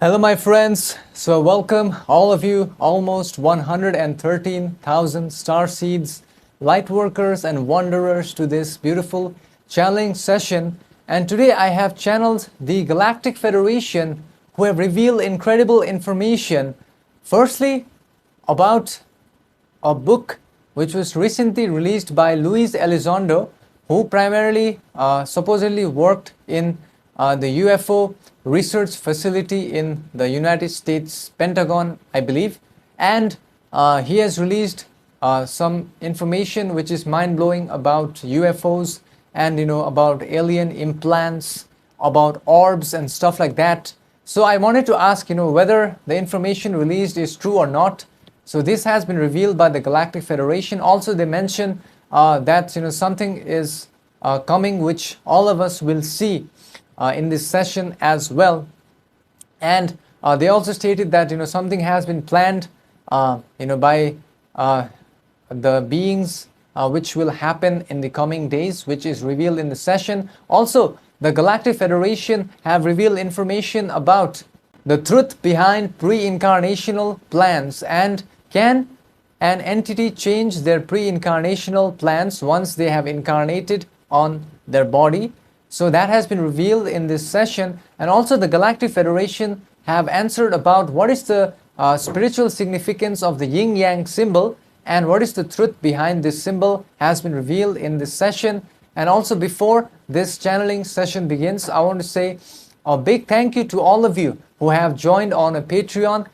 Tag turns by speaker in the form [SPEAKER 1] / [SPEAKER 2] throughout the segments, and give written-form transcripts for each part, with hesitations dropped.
[SPEAKER 1] Hello my friends, so welcome all of you, almost 113,000 starseeds, lightworkers and wanderers to this beautiful channeling session. And today I have channeled the Galactic Federation, who have revealed incredible information. Firstly, about a book which was recently released by Luis Elizondo, who primarily supposedly worked in the UFO research facility in the United States Pentagon, I believe. And he has released some information which is mind-blowing about UFOs and about alien implants, about orbs and stuff like that. So I wanted to ask whether the information released is true or not. So this has been revealed by the Galactic Federation. Also they mention that something is coming which all of us will see in this session as well. And they also stated that something has been planned by the beings which will happen in the coming days, which is revealed in the session. Also, the Galactic Federation have revealed information about the truth behind pre-incarnational plans, and can an entity change their pre-incarnational plans once they have incarnated on their body? So that has been revealed in this session. And also the Galactic Federation have answered about what is the spiritual significance of the yin-yang symbol, and what is the truth behind this symbol has been revealed in this session. And also before this channeling session begins, I want to say a big thank you to all of you who have joined on a Patreon,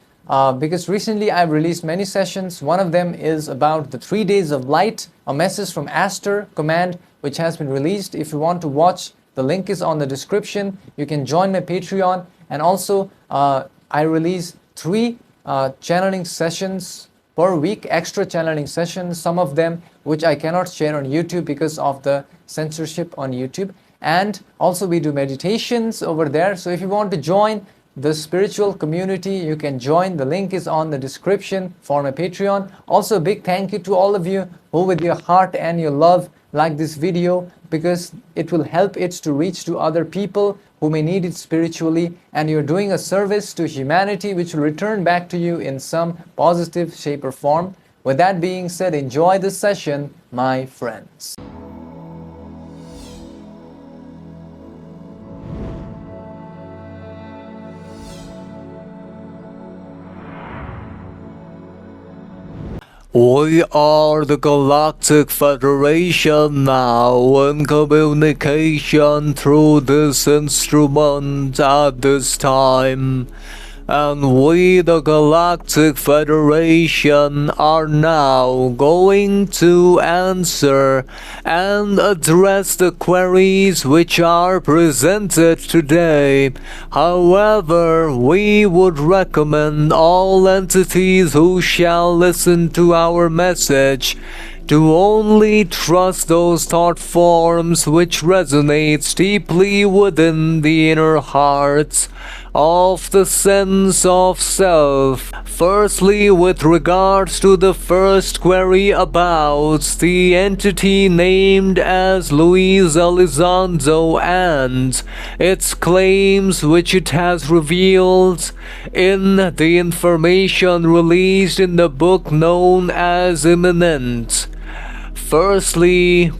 [SPEAKER 1] because recently I've released many sessions. One of them is about the 3 days of light, a message from Aster Command, which has been released. If you want to watch, the link is on the description. You can join my Patreon. And also I release 3 channeling sessions per week, extra channeling sessions, some of them which I cannot share on YouTube because of the censorship on YouTube. And also we do meditations over there. So if you want to join the spiritual community, you can join. The link is on the description for my Patreon. Also a big thank you to all of you who with your heart and your love like this video, because it will help it to reach to other people who may need it spiritually, and you're doing a service to humanity which will return back to you in some positive shape or form. With that being said, enjoy this session, my friends.
[SPEAKER 2] We are the Galactic Federation now, in communication through this instrument at this time. And we, the Galactic Federation, are now going to answer and address the queries which are presented today. However, we would recommend all entities who shall listen to our message to only trust those thought forms which resonates deeply within the inner hearts of the sense of self. Firstly, with regards to the first query about the entity named as Luis Elizondo and its claims which it has revealed in the information released in the book known as Imminent. Firstly,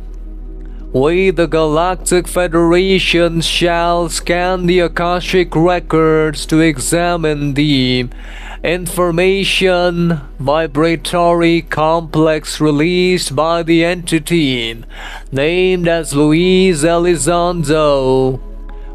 [SPEAKER 2] we, the Galactic Federation, shall scan the Akashic records to examine the information vibratory complex released by the entity named as Luis Elizondo,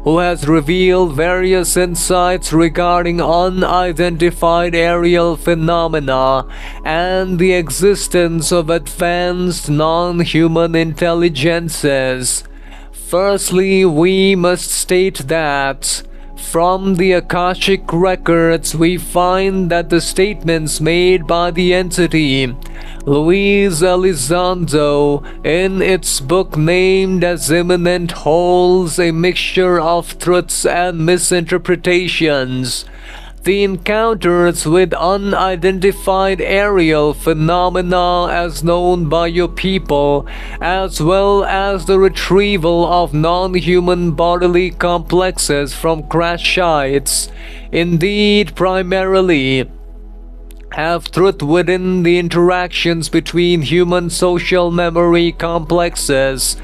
[SPEAKER 2] who has revealed various insights regarding unidentified aerial phenomena and the existence of advanced non-human intelligences. Firstly, we must state that from the Akashic records we find that the statements made by the entity Luis Elizondo in its book named as Imminent holds a mixture of truths and misinterpretations. the encounters with unidentified aerial phenomena as known by your people, as well as the retrieval of non-human bodily complexes from crash sites, indeed primarily have truth within the interactions between human social memory complexes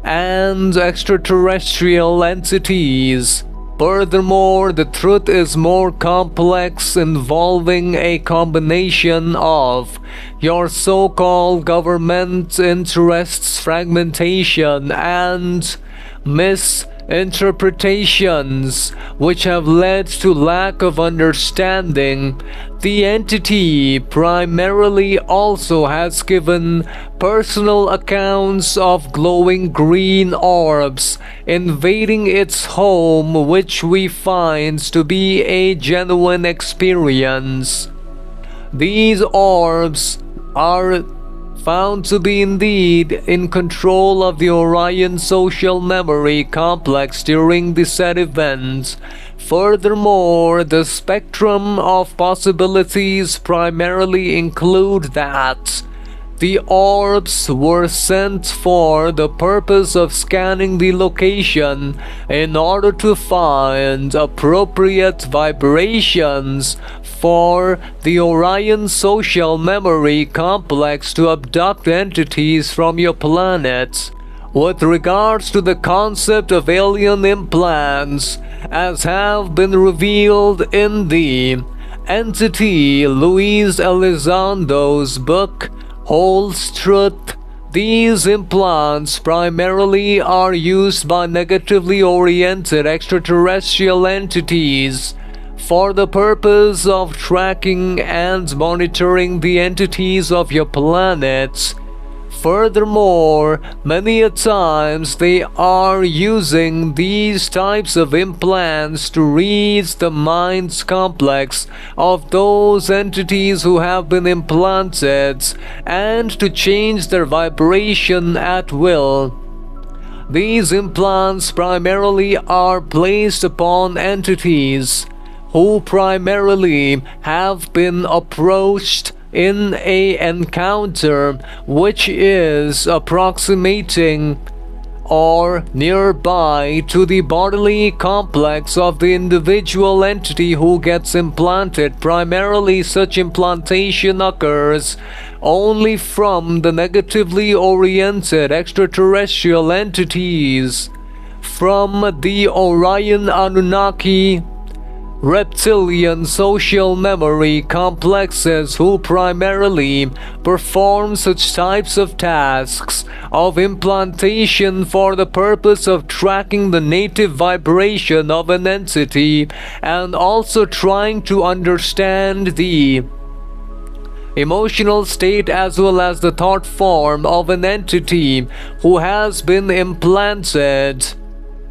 [SPEAKER 2] and extraterrestrial entities. Furthermore, the truth is more complex, involving a combination of your so-called government interests, fragmentation, and misinterpretations, which have led to lack of understanding. The entity primarily also has given personal accounts of glowing green orbs invading its home, which we find to be a genuine experience. These orbs are found to be indeed in control of the Orion social memory complex during the said event. Furthermore, the spectrum of possibilities primarily include that the orbs were sent for the purpose of scanning the location in order to find appropriate vibrations for the Orion social memory complex to abduct entities from your planet. With regards to the concept of alien implants, as have been revealed in the entity Luis Elizondo's book Holds Truth, these implants primarily are used by negatively oriented extraterrestrial entities for the purpose of tracking and monitoring the entities of your planet. Furthermore, many a times they are using these types of implants to read the mind's complex of those entities who have been implanted and to change their vibration at will. These implants primarily are placed upon entities who primarily have been approached in a encounter which is approximating or nearby to the bodily complex of the individual entity who gets implanted. Primarily, such implantation occurs only from the negatively oriented extraterrestrial entities from the Orion Anunnaki reptilian social memory complexes who primarily perform such types of tasks of implantation for the purpose of tracking the native vibration of an entity and also trying to understand the emotional state as well as the thought form of an entity who has been implanted.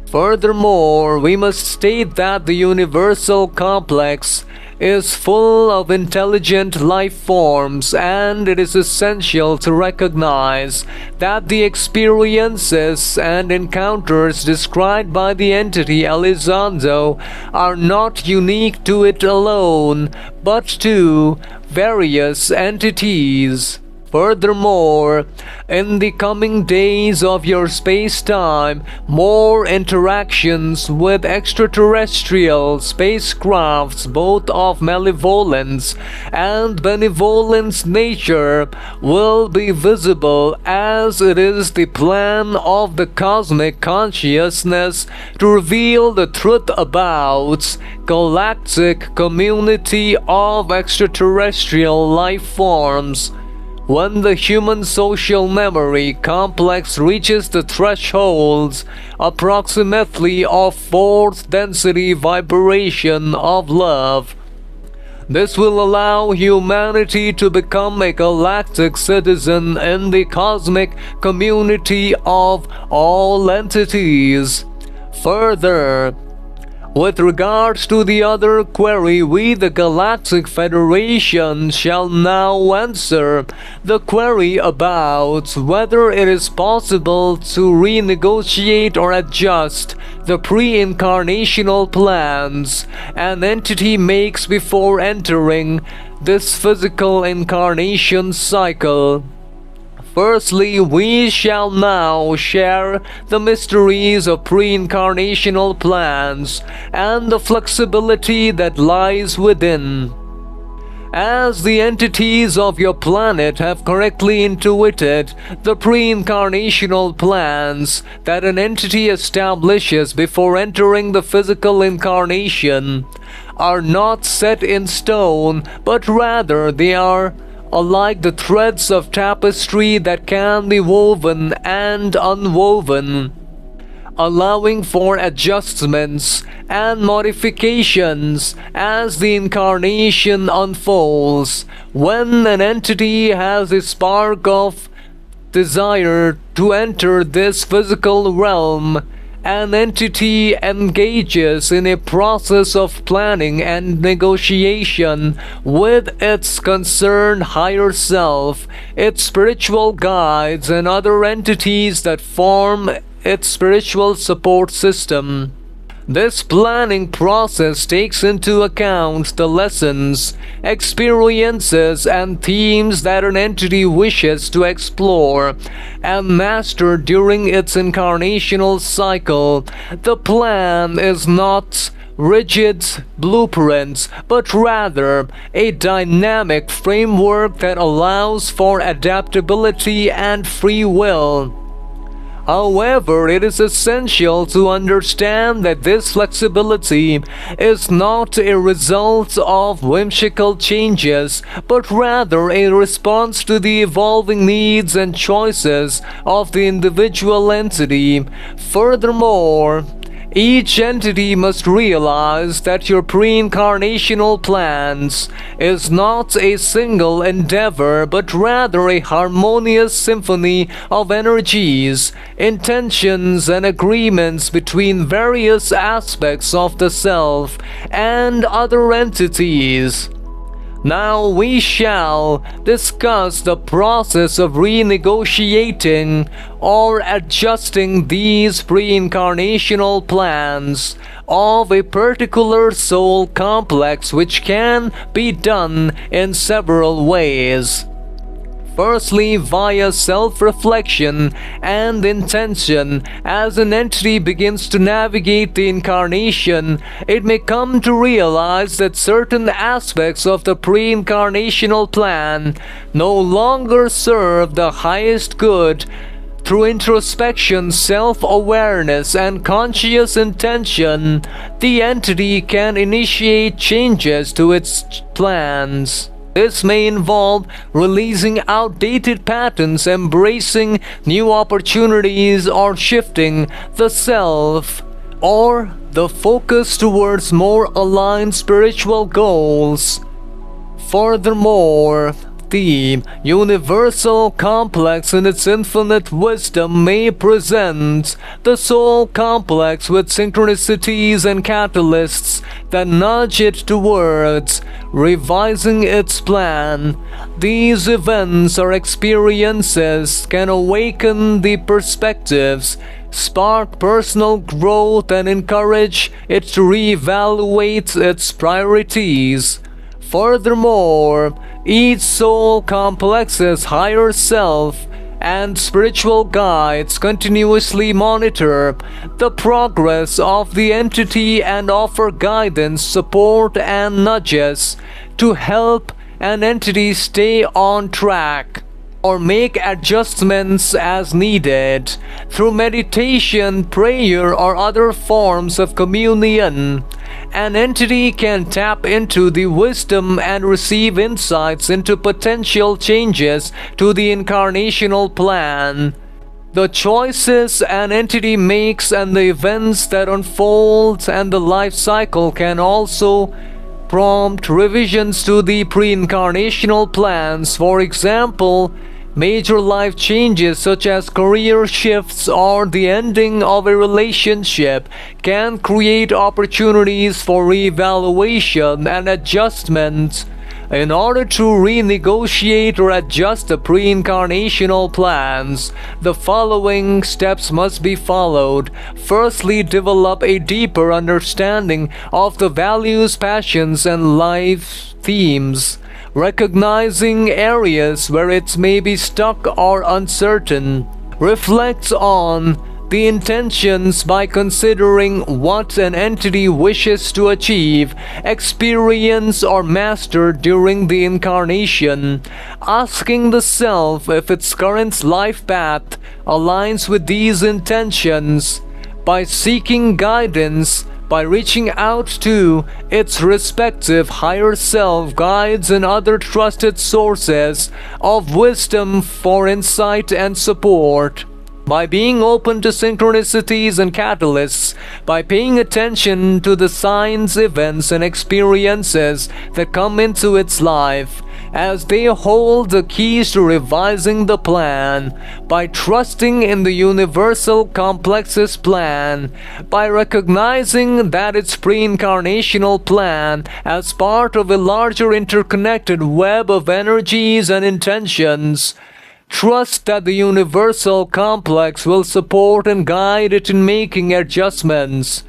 [SPEAKER 2] Furthermore, we must state that the universal complex is full of intelligent life forms, and it is essential to recognize that the experiences and encounters described by the entity Elizondo are not unique to it alone, but to various entities. Furthermore, in the coming days of your space-time, more interactions with extraterrestrial spacecrafts, both of malevolence and benevolence nature, will be visible, as it is the plan of the cosmic consciousness to reveal the truth about galactic community of extraterrestrial life forms. When the human social memory complex reaches the thresholds approximately of fourth density vibration of love, this will allow humanity to become a galactic citizen in the cosmic community of all entities. Further, With regards to the other query, we the Galactic Federation shall now answer the query about whether it is possible to renegotiate or adjust the pre-incarnational plans an entity makes before entering this physical incarnation cycle. Firstly, we shall now share the mysteries of pre-incarnational plans and the flexibility that lies within. As the entities of your planet have correctly intuited, the pre-incarnational plans that an entity establishes before entering the physical incarnation are not set in stone, but rather they are like the threads of tapestry that can be woven and unwoven, allowing for adjustments and modifications as the incarnation unfolds. When an entity has a spark of desire to enter this physical realm, an entity engages in a process of planning and negotiation with its concerned higher self, its spiritual guides, and other entities that form its spiritual support system. This planning process takes into account the lessons, experiences, and themes that an entity wishes to explore and master during its incarnational cycle. The plan is not rigid blueprints, but rather a dynamic framework that allows for adaptability and free will. However, it is essential to understand that this flexibility is not a result of whimsical changes, but rather a response to the evolving needs and choices of the individual entity. Furthermore, each entity must realize that your pre-incarnational plans is not a single endeavor, but rather a harmonious symphony of energies, intentions, and agreements between various aspects of the self and other entities. Now we shall discuss the process of renegotiating or adjusting these pre-incarnational plans of a particular soul complex, which can be done in several ways. Firstly, via self-reflection and intention. As an entity begins to navigate the incarnation, it may come to realize that certain aspects of the pre-incarnational plan no longer serve the highest good. Through introspection, self-awareness, and conscious intention, the entity can initiate changes to its plans. This may involve releasing outdated patterns, embracing new opportunities, or shifting the self or the focus towards more aligned spiritual goals. Furthermore, the universal complex in its infinite wisdom may present the soul complex with synchronicities and catalysts that nudge it towards revising its plan. These events or experiences can awaken the perspectives, spark personal growth, and encourage it to reevaluate its priorities. Furthermore, each soul complex's higher self and spiritual guides continuously monitor the progress of the entity and offer guidance, support, and nudges to help an entity stay on track or make adjustments as needed. Through meditation, prayer, or other forms of communion, an entity can tap into the wisdom and receive insights into potential changes to the incarnational plan. The choices an entity makes and the events that unfold and the life cycle can also prompt revisions to the pre-incarnational plans. For example, Major life changes such as career shifts or the ending of a relationship can create opportunities for reevaluation and adjustment. In order to renegotiate or adjust the pre-incarnational plans, the following steps must be followed. Firstly, develop a deeper understanding of the values, passions, and life themes, recognizing areas where it may be stuck or uncertain. Reflect on the intentions by considering what an entity wishes to achieve, experience, or master during the incarnation, asking the self if its current life path aligns with these intentions. By seeking guidance, by reaching out to its respective higher self, guides, and other trusted sources of wisdom for insight and support. By being open to synchronicities and catalysts, by paying attention to the signs, events, and experiences that come into its life, as they hold the keys to revising the plan, by trusting in the universal complex's plan, by recognizing that its pre-incarnational plan as part of a larger interconnected web of energies and intentions. Trust that the universal complex will support and guide it in making adjustments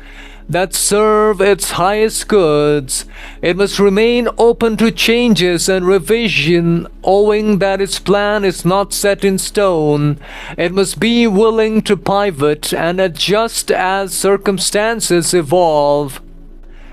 [SPEAKER 2] that serve its highest goods. It must remain open to changes and revision, owing that its plan is not set in stone. It must be willing to pivot and adjust as circumstances evolve.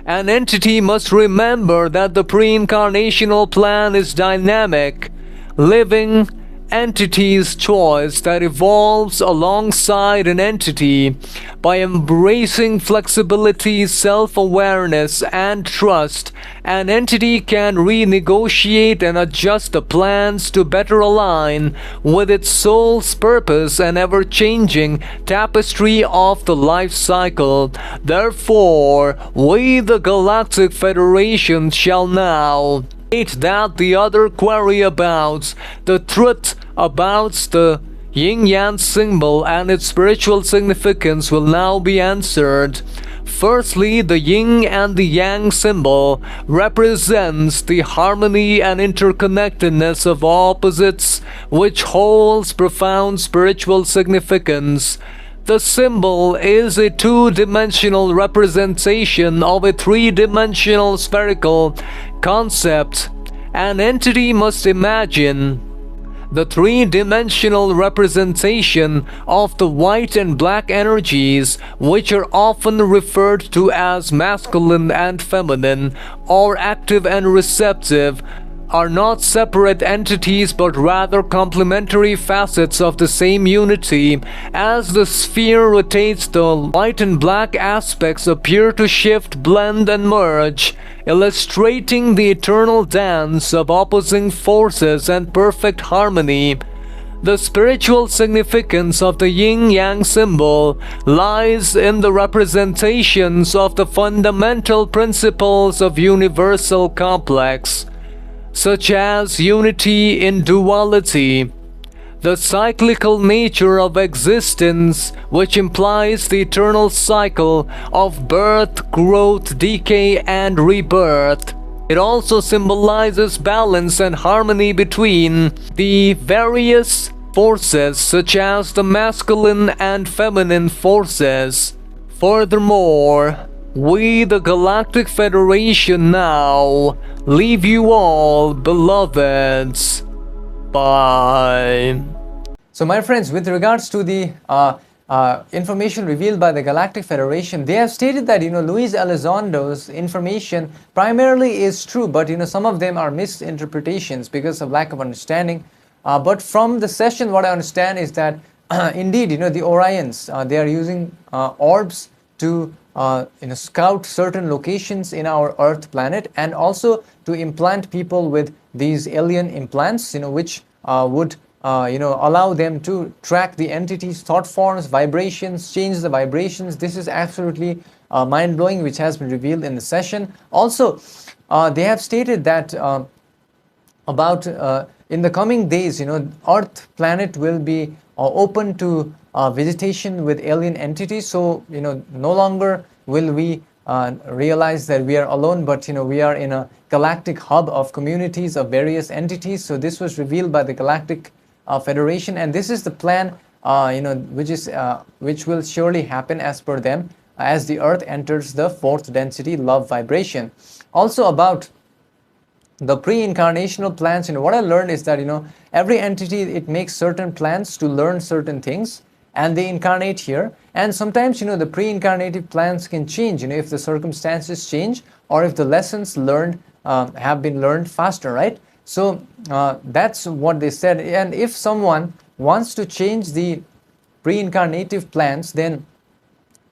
[SPEAKER 2] An entity must remember that the pre-incarnational plan is dynamic, living, entity's choice that evolves alongside an entity. By embracing flexibility, self-awareness, and trust, an entity can renegotiate and adjust the plans to better align with its soul's purpose and ever-changing tapestry of the life cycle. Therefore, we, the Galactic Federation, shall now that the other query about the truth about the yin-yang symbol and its spiritual significance will now be answered. Firstly, the yin and the yang symbol represents the harmony and interconnectedness of opposites, which holds profound spiritual significance. The symbol is a two-dimensional representation of a three-dimensional spherical concept. An entity must imagine the three-dimensional representation of the white and black energies, which are often referred to as masculine and feminine, or active and receptive, are not separate entities but rather complementary facets of the same unity. As the sphere rotates, the white and black aspects appear to shift, blend, and merge, illustrating the eternal dance of opposing forces and perfect harmony. The spiritual significance of the yin-yang symbol lies in the representations of the fundamental principles of universal complex, such as unity in duality, the cyclical nature of existence, which implies the eternal cycle of birth, growth, decay, and rebirth. It also symbolizes balance and harmony between the various forces, such as the masculine and feminine forces. Furthermore, we, the Galactic Federation, now leave you all, beloveds. Bye.
[SPEAKER 1] So my friends, with regards to the information revealed by the Galactic Federation, they have stated that, Luis Elizondo's information primarily is true, but, some of them are misinterpretations because of lack of understanding. But from the session, what I understand is that, indeed, the Orions, they are using orbs to scout certain locations in our Earth planet, and also to implant people with these alien implants, which would allow them to track the entity's thought forms, vibrations, change the vibrations. This is absolutely mind-blowing, which has been revealed in the session. Also, they have stated that about in the coming days, Earth planet will be open to visitation with alien entities. So, no longer will we realize that we are alone, but we are in a galactic hub of communities of various entities. So this was revealed by the Galactic Federation, and this is the plan, which will surely happen as per them, as the Earth enters the fourth density love vibration. Also about the pre-incarnational plans, what I learned is that every entity, it makes certain plans to learn certain things, and they incarnate here. And sometimes the pre-incarnative plans can change if the circumstances change, or if the lessons learned have been learned faster, right? So that's what they said. And if someone wants to change the pre-incarnative plans, then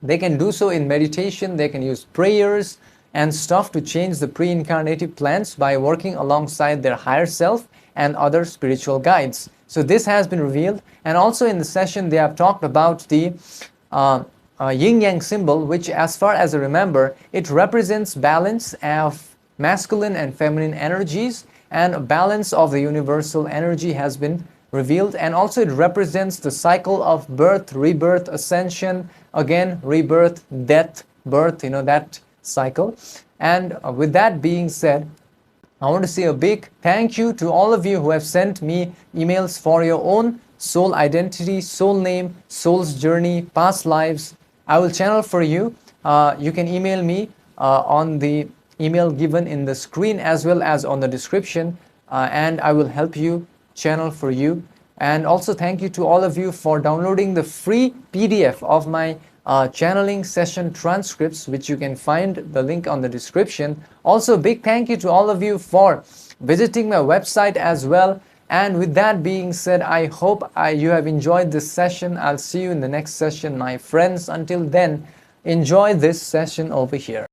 [SPEAKER 1] they can do so in meditation. They can use prayers and stuff to change the pre-incarnative plans by working alongside their higher self and other spiritual guides. So this has been revealed. And also in the session, they have talked about the yin-yang symbol, which, as far as I remember, it represents balance of masculine and feminine energies, and a balance of the universal energy has been revealed. And also it represents the cycle of birth, rebirth, ascension, again rebirth, death, birth, that cycle. And with that being said, I want to say a big thank you to all of you who have sent me emails for your own soul identity, soul name, soul's journey, past lives. I will channel for you. You can email me on the email given in the screen, as well as on the description, and I will help you channel for you. And also thank you to all of you for downloading the free PDF of my channeling session transcripts, which you can find the link on the description. Also, big thank you to all of you for visiting my website as well. And with that being said, I hope you have enjoyed this session. I'll see you in the next session, my friends. Until then, enjoy this session over here.